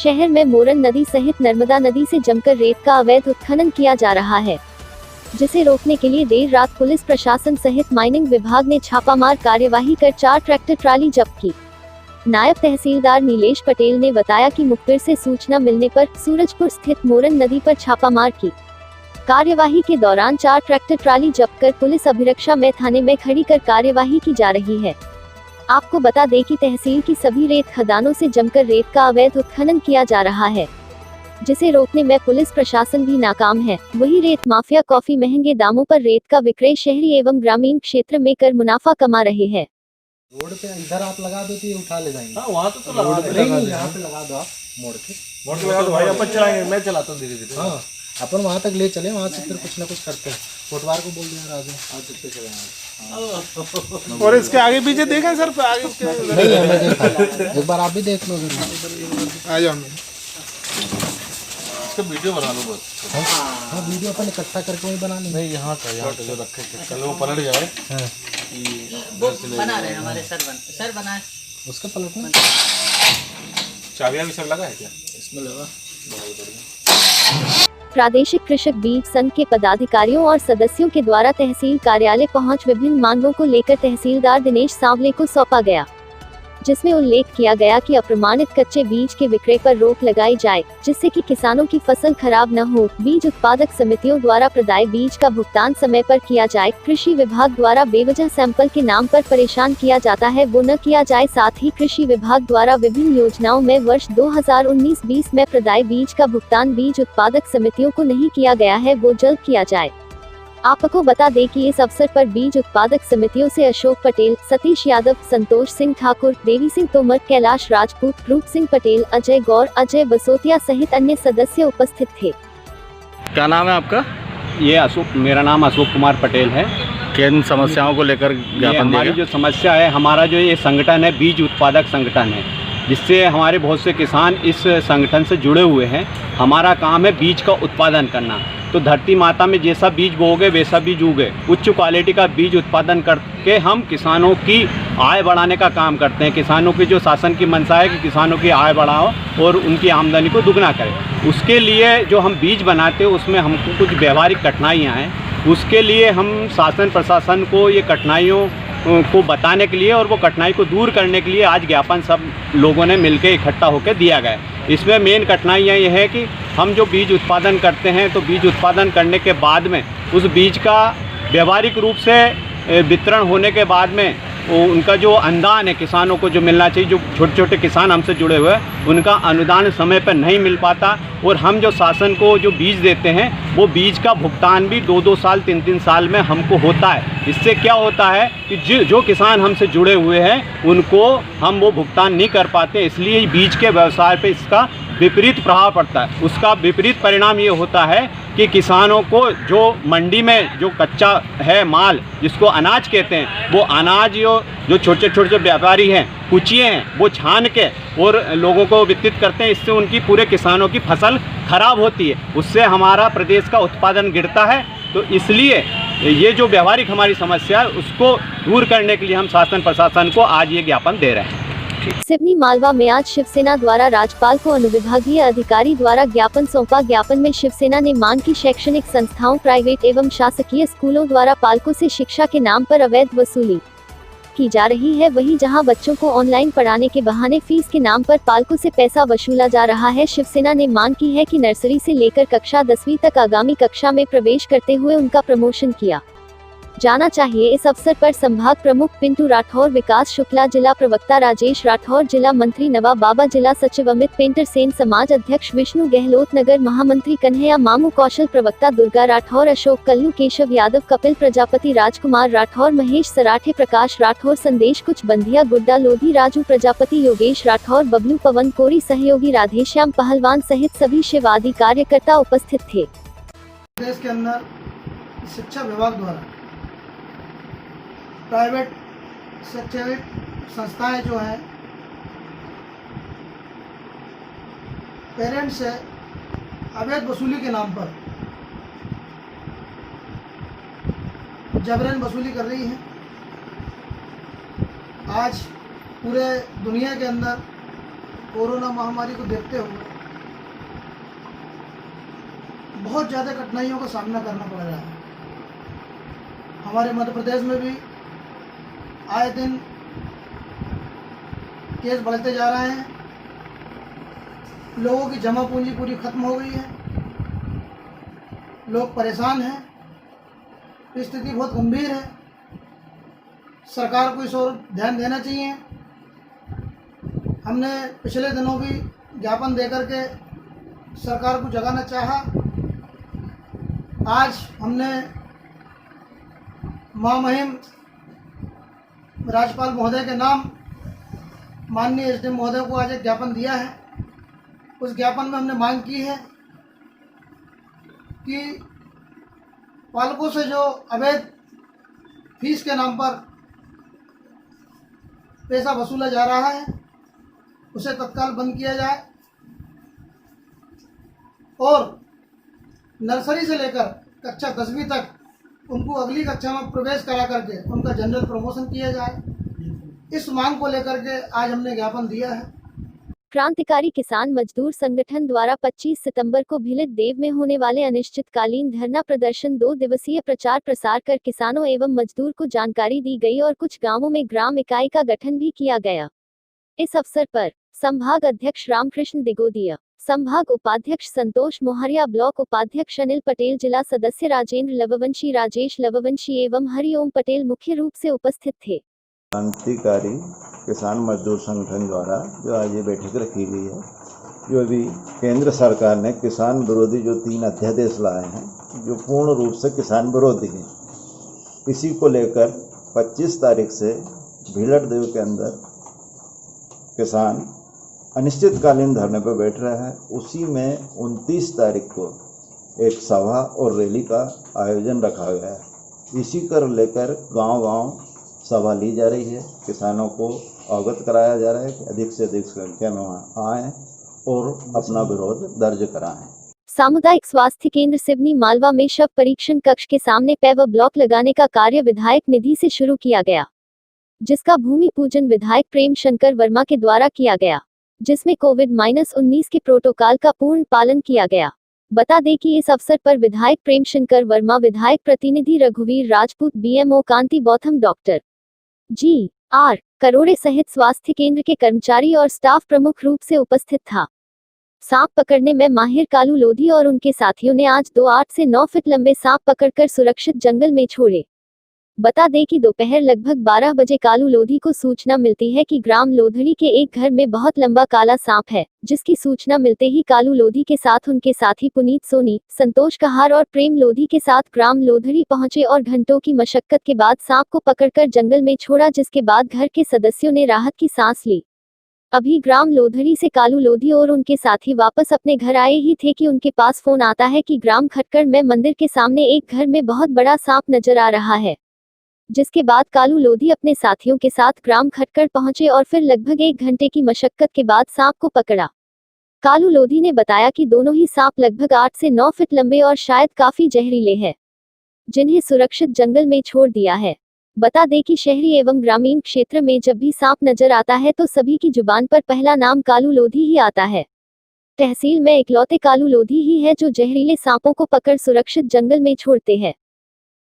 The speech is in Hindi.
शहर में मोरन नदी सहित नर्मदा नदी से जमकर रेत का अवैध उत्खनन किया जा रहा है, जिसे रोकने के लिए देर रात पुलिस प्रशासन सहित माइनिंग विभाग ने छापामार कार्यवाही कर 4 ट्रैक्टर ट्राली जब्त की। नायब तहसीलदार नीलेश पटेल ने बताया कि मुखबिर से सूचना मिलने पर सूरजपुर स्थित मोरन नदी पर छापामार की कार्यवाही के दौरान 4 ट्रैक्टर ट्राली जब्त कर पुलिस अभिरक्षा में थाने में खड़ी कर कार्यवाही की जा रही है। आपको बता दें कि तहसील की सभी रेत खदानों से जमकर रेत का अवैध उत्खनन किया जा रहा है, जिसे रोकने में पुलिस प्रशासन भी नाकाम है। वही रेत माफिया कॉफी महंगे दामों पर रेत का विक्रय शहरी एवं ग्रामीण क्षेत्र में कर मुनाफा कमा रहे हैं। रोड पे इधर आप लगा दो तो ये उठा ले जाएंगे। हाँ, वहाँ तो लगा दो, यहाँ पे लगा दो, आप मोड़ के लगा दो भाई, अपन चलाएंगे, मैं चलाता हूँ धीरे धीरे। हाँ, अपन वहाँ तक ले चले, वहाँ से फिर कुछ ना कुछ करते हैं। कोटवार को बोल दिया राजू, आज चलते चले। और इसके आगे पीछे देखें सर, आगे नहीं है, मैं देखा, एक बार आप भी देख लो। आ जाओ, इसका वीडियो बना लो बस। हाँ, वीडियो अपन इकट्ठा करके वही बना लेंगे। नहीं, यहाँ का जो रखे थे, कल वो पलट जाए। वो बना रहे हैं हमारे सर बनाए उसके पलटना। चाबियाँ भी सब लगा है क्या? इसमें लगा। प्रादेशिक कृषक बीज संघ के पदाधिकारियों और सदस्यों के द्वारा तहसील कार्यालय पहुंच विभिन्न मांगों को लेकर तहसीलदार दिनेश सांवले को सौंपा गया, जिसमें उल्लेख किया गया कि अप्रमाणित कच्चे बीज के विक्रय पर रोक लगाई जाए, जिससे कि किसानों की फसल खराब न हो। बीज उत्पादक समितियों द्वारा प्रदाय बीज का भुगतान समय पर किया जाए। कृषि विभाग द्वारा बेवजह सैंपल के नाम पर परेशान किया जाता है, वो न किया जाए। साथ ही कृषि विभाग द्वारा विभिन्न योजनाओं में वर्ष 2019-20 में प्रदाय बीज का भुगतान बीज उत्पादक समितियों को नहीं किया गया है, वो जल्द किया जाए। आपको बता दें कि इस अवसर पर बीज उत्पादक समितियों से अशोक पटेल, सतीश यादव, संतोष सिंह ठाकुर, देवी सिंह तोमर, कैलाश राजपूत, रूप सिंह पटेल, अजय गौर, अजय बसोतिया सहित अन्य सदस्य उपस्थित थे। क्या नाम है आपका? ये अशोक, मेरा नाम अशोक कुमार पटेल है। किन समस्याओं को लेकर ज्ञापन हमारी जो समस्या है, हमारा जो ये संगठन है बीज उत्पादक संगठन है, जिससे हमारे बहुत से किसान इस संगठन से जुड़े हुए हैं। हमारा काम है बीज का उत्पादन करना। तो धरती माता में जैसा बीज बोओगे वैसा बीज उगे। उच्च क्वालिटी का बीज उत्पादन करके हम किसानों की आय बढ़ाने का काम करते हैं। किसानों की जो शासन की मंशा है कि किसानों की आय बढ़ाओ और उनकी आमदनी को दुगना करें। उसके लिए जो हम बीज बनाते हैं उसमें हमको कुछ व्यवहारिक कठिनाइयाँ हैं। उसके लिए हम शासन प्रशासन को ये कठिनाइयों को बताने के लिए और वो कठिनाई को दूर करने के लिए आज ज्ञापन सब लोगों ने मिलकर इकट्ठा होकर दिया गया। इसमें मेन कठिनाइयाँ ये है कि हम जो बीज उत्पादन करते हैं तो बीज उत्पादन करने के बाद में उस बीज का व्यावहारिक रूप से वितरण होने के बाद में उनका जो अनुदान है किसानों को जो मिलना चाहिए, जो छोटे छोटे किसान हमसे जुड़े हुए हैं उनका अनुदान समय पर नहीं मिल पाता। और हम जो शासन को जो बीज देते हैं वो बीज का भुगतान भी 2-2 साल 3-3 साल में हमको होता है। इससे क्या होता है कि जो किसान हमसे जुड़े हुए हैं उनको हम वो भुगतान नहीं कर पाते, इसलिए बीज के व्यवसाय पे इसका विपरीत प्रभाव पड़ता है। उसका विपरीत परिणाम ये होता है कि किसानों को जो मंडी में जो कच्चा है माल जिसको अनाज कहते हैं, वो अनाज जो छोटे छोटे व्यापारी हैं, कुचिए हैं, वो छान के और लोगों को वितरित करते हैं। इससे उनकी पूरे किसानों की फसल खराब होती है, उससे हमारा प्रदेश का उत्पादन गिरता है। तो इसलिए ये जो व्यवहारिक हमारी समस्या है उसको दूर करने के लिए हम शासन प्रशासन को आज ये ज्ञापन दे रहे हैं। सिवनी मालवा में आज शिवसेना द्वारा राज्यपाल को अनुविभागीय अधिकारी द्वारा ज्ञापन सौंपा। ज्ञापन में शिवसेना ने मांग की शैक्षणिक संस्थाओं, प्राइवेट एवं शासकीय स्कूलों द्वारा पालकों से शिक्षा के नाम पर अवैध वसूली की जा रही है। वहीं जहां बच्चों को ऑनलाइन पढ़ाने के बहाने फीस के नाम पर पालकों से पैसा वसूला जा रहा है। शिवसेना ने मांग की है कि नर्सरी से लेकर कक्षा 10वीं तक आगामी कक्षा में प्रवेश करते हुए उनका प्रमोशन किया जाना चाहिए। इस अवसर पर संभाग प्रमुख पिंटू राठौर, विकास शुक्ला, जिला प्रवक्ता राजेश राठौर, जिला मंत्री नवाब बाबा, जिला सचिव अमित पेंटर सेन, समाज अध्यक्ष विष्णु गहलोत, नगर महामंत्री कन्हैया मामू, कौशल प्रवक्ता दुर्गा राठौर, अशोक कल्लू, केशव यादव, कपिल प्रजापति, राजकुमार राठौर, महेश सराठे, प्रकाश राठौर, संदेश कुछ बंधिया, गुड्डा लोधी, राजू प्रजापति, योगेश राठौर, बबलू, पवन कोरी, सहयोगी राधेश्याम पहलवान सहित सभी शिव आदि कार्यकर्ता उपस्थित थे। देश के अंदर शिक्षा विभाग द्वारा प्राइवेट शैक्षणिक संस्थाएं जो हैं पेरेंट्स से अवैध वसूली के नाम पर जबरन वसूली कर रही हैं। आज पूरे दुनिया के अंदर कोरोना महामारी को देखते हुए बहुत ज़्यादा कठिनाइयों का सामना करना पड़ रहा है। हमारे मध्य प्रदेश में भी आए दिन केस बढ़ते जा रहे हैं। लोगों की जमा पूंजी पूरी खत्म हो गई है, लोग परेशान हैं, स्थिति बहुत गंभीर है। सरकार को इस ओर ध्यान देना चाहिए। हमने पिछले दिनों भी ज्ञापन देकर के सरकार को जगाना चाहा। आज हमने महामहिम राज्यपाल महोदय के नाम माननीय एसडीएम महोदय को आज एक ज्ञापन दिया है। उस ज्ञापन में हमने मांग की है कि पालकों से जो अवैध फीस के नाम पर पैसा वसूला जा रहा है उसे तत्काल बंद किया जाए और नर्सरी से लेकर कक्षा 10वीं तक उनको अगली कक्षा में प्रवेश करा करके उनका जनरल प्रमोशन किया जाए। इस मांग को लेकर के आज हमने ज्ञापन दिया है। क्रांतिकारी किसान मजदूर संगठन द्वारा 25 सितंबर को भिलट देव में होने वाले अनिश्चितकालीन धरना प्रदर्शन 2 दिवसीय प्रचार प्रसार कर किसानों एवं मजदूर को जानकारी दी गई और कुछ गांवों में ग्राम इकाई का गठन भी किया गया। इस अवसर पर संभाग अध्यक्ष रामकृष्ण दिगोदिया, संभाग उपाध्यक्ष संतोष मोहरिया, ब्लॉक उपाध्यक्ष अनिल पटेल, जिला सदस्य राजेंद्र लववंशी, राजेश लववंशी एवं हरिओम पटेल मुख्य रूप से उपस्थित थे। क्रांतिकारी किसान मजदूर संगठन द्वारा जो आज ये बैठक रखी गई है, जो अभी केंद्र सरकार ने किसान विरोधी जो 3 अध्यादेश लाए हैं जो पूर्ण रूप से किसान विरोधी हैं, इसी को लेकर 25 तारीख से भिलट देव के अंदर किसान अनिश्चितकालीन धरने पर बैठ रहे हैं। उसी में 29 तारीख को एक सभा और रैली का आयोजन रखा गया है। इसी को लेकर गांव-गांव सभा ली जा रही है। किसानों को अवगत कराया जा रहा है कि अधिक से अधिक संख्या में वहाँ आएँ और अपना विरोध दर्ज कराएं। सामुदायिक स्वास्थ्य केंद्र सिवनी मालवा में शव परीक्षण कक्ष के सामने पैव ब्लॉक लगाने का कार्य विधायक निधि से शुरू किया गया, जिसका भूमि पूजन विधायक प्रेम शंकर वर्मा के द्वारा किया गया, जिसमें कोविड-19 के प्रोटोकॉल का पूर्ण पालन किया गया। बता दें कि इस अवसर पर विधायक प्रेम शंकर वर्मा, विधायक प्रतिनिधि रघुवीर राजपूत, बीएमओ कांति बौथम, डॉक्टर जी.आर. करोड़े सहित स्वास्थ्य केंद्र के कर्मचारी और स्टाफ प्रमुख रूप से उपस्थित था। सांप पकड़ने में माहिर कालू लोधी और उनके साथियों ने आज 2 8 से 9 फीट लंबे सांप पकड़कर सुरक्षित जंगल में छोड़े। बता दें कि दोपहर लगभग 12 बजे कालू लोधी को सूचना मिलती है कि ग्राम लोधड़ी के एक घर में बहुत लंबा काला सांप है, जिसकी सूचना मिलते ही कालू लोधी के साथ उनके साथी पुनीत सोनी, संतोष कहार और प्रेम लोधी के साथ ग्राम लोधड़ी पहुंचे और घंटों की मशक्कत के बाद सांप को पकड़कर जंगल में छोड़ा, जिसके बाद घर के सदस्यों ने राहत की सांस ली। अभी ग्राम लोधड़ी से कालू लोधी और उनके साथी वापस अपने घर आए ही थे कि उनके पास फोन आता है कि ग्राम खटकड़ में मंदिर के सामने एक घर में बहुत बड़ा सांप नजर आ रहा है, जिसके बाद कालू लोधी अपने साथियों के साथ ग्राम खटकड़ पहुंचे और फिर लगभग 1 घंटे की मशक्कत के बाद सांप को पकड़ा। कालू लोधी ने बताया कि दोनों ही सांप लगभग 8 से 9 फीट लंबे और शायद काफी जहरीले हैं, जिन्हें सुरक्षित जंगल में छोड़ दिया है। बता दें कि शहरी एवं ग्रामीण क्षेत्र में जब भी सांप नजर आता है तो सभी की जुबान पर पहला नाम कालू लोधी ही आता है। तहसील में इकलौते कालू लोधी ही है जो जहरीले सांपों को पकड़ सुरक्षित जंगल में छोड़ते हैं।